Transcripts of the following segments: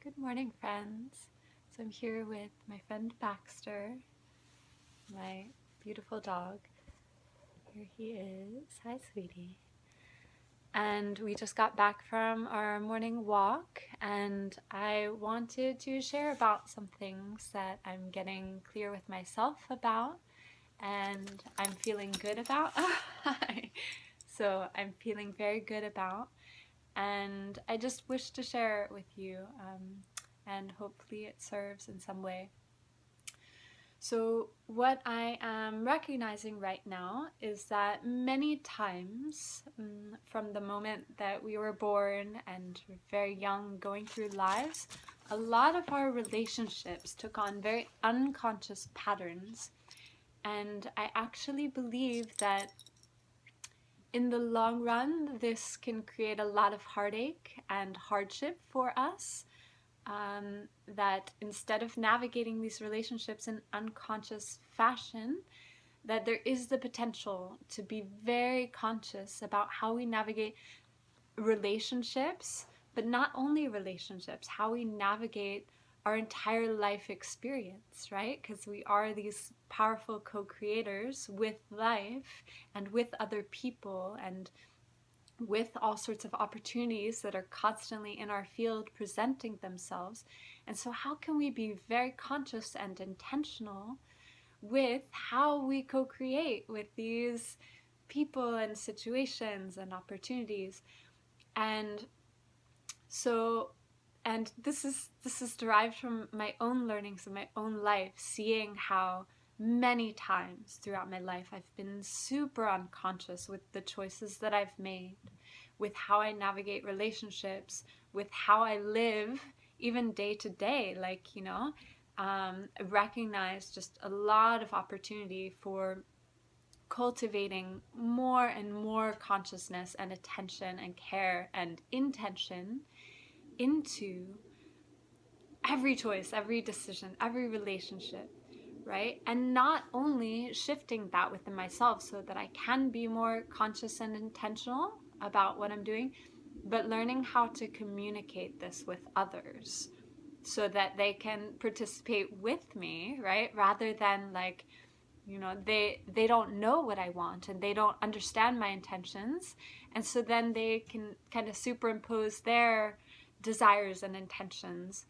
Good morning, friends. So I'm here with my friend Baxter, my beautiful dog. Here he is. Hi, sweetie. And we just got back from our morning walk, and I wanted to share about some things that I'm getting clear with myself about, and I'm feeling good about. So I'm feeling very good about, and I just wish to share it with you, and hopefully it serves in some way. So what I am recognizing right now is that many times, from the moment that we were born and we're very young going through lives, a lot of our relationships took on very unconscious patterns. And I actually believe that in the long run, this can create a lot of heartache and hardship for us. That instead of navigating these relationships in unconscious fashion, that there is the potential to be very conscious about how we navigate relationships, but not only relationships, how we navigate our entire life experience, right? Because we are these powerful co-creators with life and with other people and with all sorts of opportunities that are constantly in our field presenting themselves. And so how can we be very conscious and intentional with how we co-create with these people and situations and opportunities? And so, and this is derived from my own learnings of my own life, seeing how many times throughout my life I've been super unconscious with the choices that I've made, with how I navigate relationships, with how I live even day to day. Like, recognize just a lot of opportunity for cultivating more and more consciousness and attention and care and intention into every choice, every decision, every relationship, right? And not only shifting that within myself so that I can be more conscious and intentional about what I'm doing, but learning how to communicate this with others so that they can participate with me, right? Rather than like, they don't know what I want and they don't understand my intentions. And so then they can kind of superimpose their desires and intentions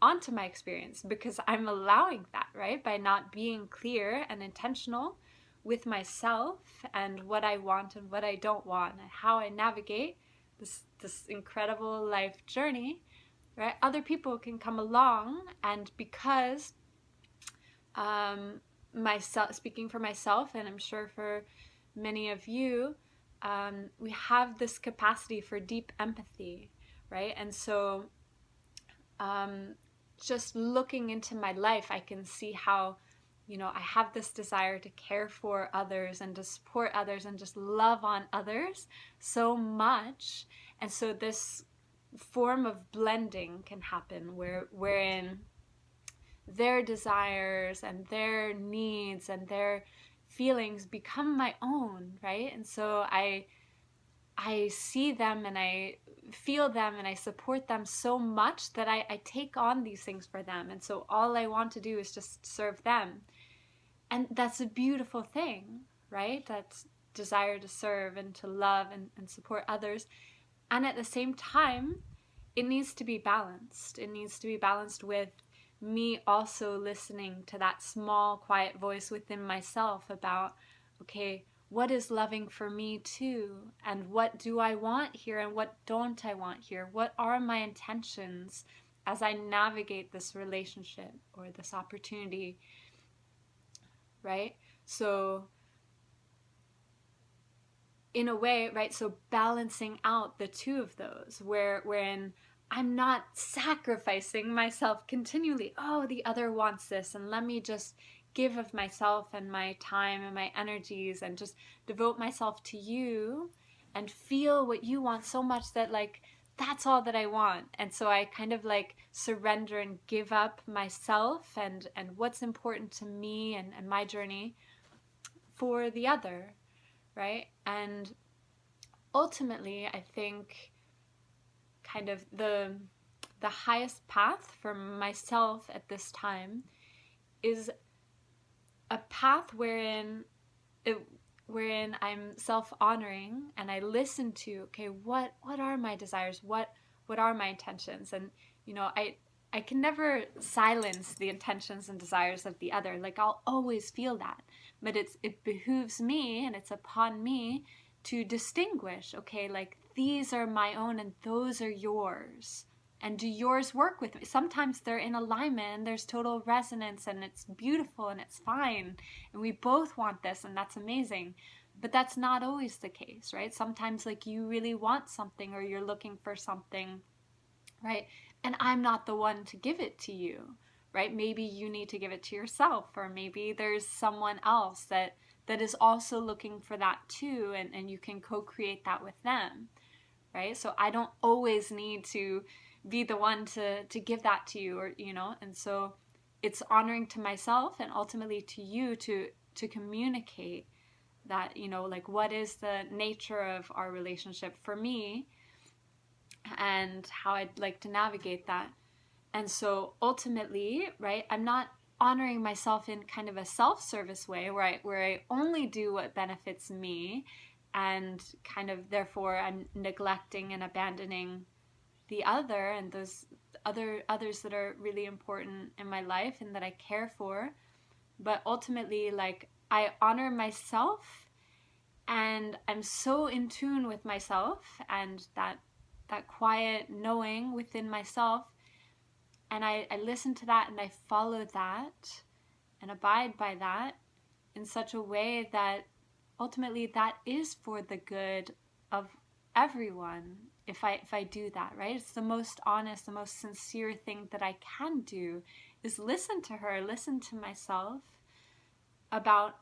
onto my experience because I'm allowing that, right? By not being clear and intentional with myself and what I want and what I don't want and how I navigate this incredible life journey, right? Other people can come along, and because myself, speaking for myself, and I'm sure for many of you, we have this capacity for deep empathy, right? And so just looking into my life, I can see how, I have this desire to care for others and to support others and just love on others so much. And so this form of blending can happen wherein their desires and their needs and their feelings become my own, right? And so I see them and I feel them and I support them so much that I take on these things for them. And so all I want to do is just serve them. And that's a beautiful thing, right? That's desire to serve and to love and support others. And at the same time, it needs to be balanced. It needs to be balanced with me also listening to that small, quiet voice within myself about, okay, what is loving for me too? And what do I want here and what don't I want here? What are my intentions as I navigate this relationship or this opportunity, right? So in a way, right, so balancing out the two of those wherein I'm not sacrificing myself continually. Oh, the other wants this, and let me just give of myself and my time and my energies and just devote myself to you and feel what you want so much that like that's all that I want. And so I kind of like surrender and give up myself and what's important to me and my journey for the other, right? And ultimately, I think kind of the the highest path for myself at this time is a path wherein I'm self-honoring, and I listen to, okay, what are my desires? What are my intentions? And I can never silence the intentions and desires of the other. Like, I'll always feel that. But it behooves me, and it's upon me to distinguish, okay, like, these are my own and those are yours. And do yours work with me? Sometimes they're in alignment and there's total resonance and it's beautiful and it's fine. And we both want this, and that's amazing. But that's not always the case, right? Sometimes, like, you really want something or you're looking for something, right? And I'm not the one to give it to you, right? Maybe you need to give it to yourself, or maybe there's someone else that is also looking for that too, and you can co-create that with them, right? So I don't always need to be the one to give that to you, or and so it's honoring to myself and ultimately to you to communicate that, like, what is the nature of our relationship for me and how I'd like to navigate that. And so ultimately, right, I'm not honoring myself in kind of a self-service way where I only do what benefits me, and kind of therefore I'm neglecting and abandoning the other and those others that are really important in my life and that I care for. But ultimately, like, I honor myself, and I'm so in tune with myself and that quiet knowing within myself, and I listen to that and I follow that and abide by that in such a way that ultimately that is for the good of everyone. If I do that, right? It's the most honest, the most sincere thing that I can do, is listen to her, listen to myself about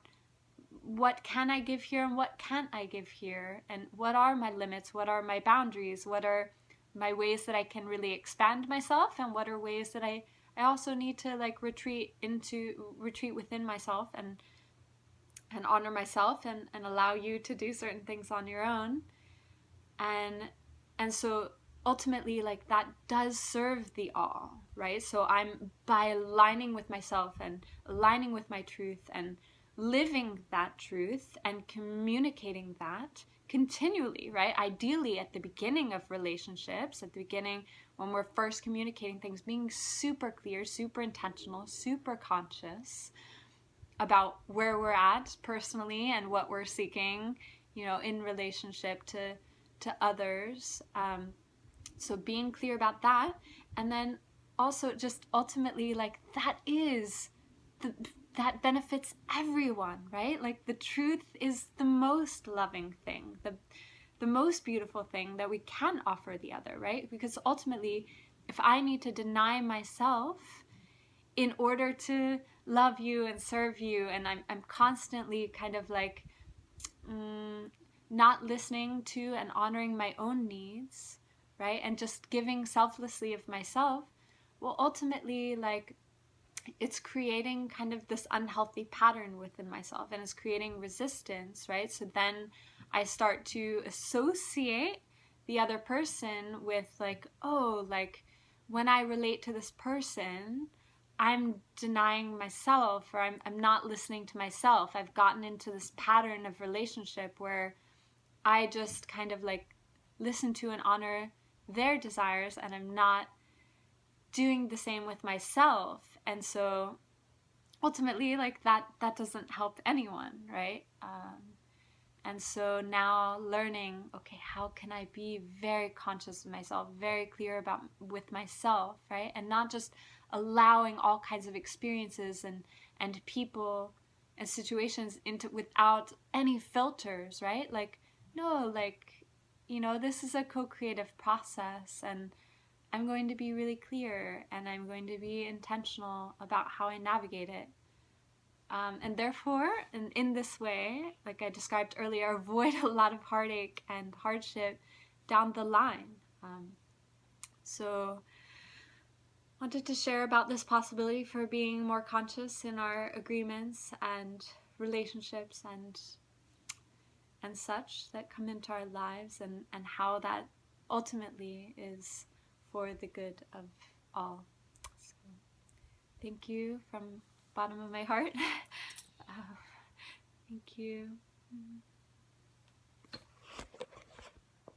what can I give here and what can't I give here, and what are my limits, what are my boundaries, what are my ways that I can really expand myself, and what are ways that I also need to, like, retreat within myself and honor myself and allow you to do certain things on your own. And so ultimately, like, that does serve the all, right? So I'm, by aligning with myself and aligning with my truth and living that truth and communicating that continually, right? Ideally at the beginning of relationships, at the beginning when we're first communicating things, being super clear, super intentional, super conscious about where we're at personally and what we're seeking, in relationship to others. So being clear about that, and then also just ultimately, like, that benefits everyone, right? Like, the truth is the most loving thing, the most beautiful thing that we can offer the other, right? Because ultimately, if I need to deny myself in order to love you and serve you, and I'm constantly kind of like not listening to and honoring my own needs, right? And just giving selflessly of myself, well, ultimately, like, it's creating kind of this unhealthy pattern within myself, and it's creating resistance, right? So then I start to associate the other person with, like, oh, like, when I relate to this person, I'm denying myself, or I'm not listening to myself. I've gotten into this pattern of relationship where I just kind of, like, listen to and honor their desires, and I'm not doing the same with myself. And so ultimately, like, that doesn't help anyone, right? And so now learning, okay, how can I be very conscious of myself, very clear about with myself, right? And not just allowing all kinds of experiences and people and situations into without any filters, right? Like, no, like, this is a co-creative process, and I'm going to be really clear, and I'm going to be intentional about how I navigate it. And therefore, in this way, like I described earlier, avoid a lot of heartache and hardship down the line. So wanted to share about this possibility for being more conscious in our agreements and relationships and such that come into our lives, and how that ultimately is for the good of all. So thank you from the bottom of my heart. Thank you.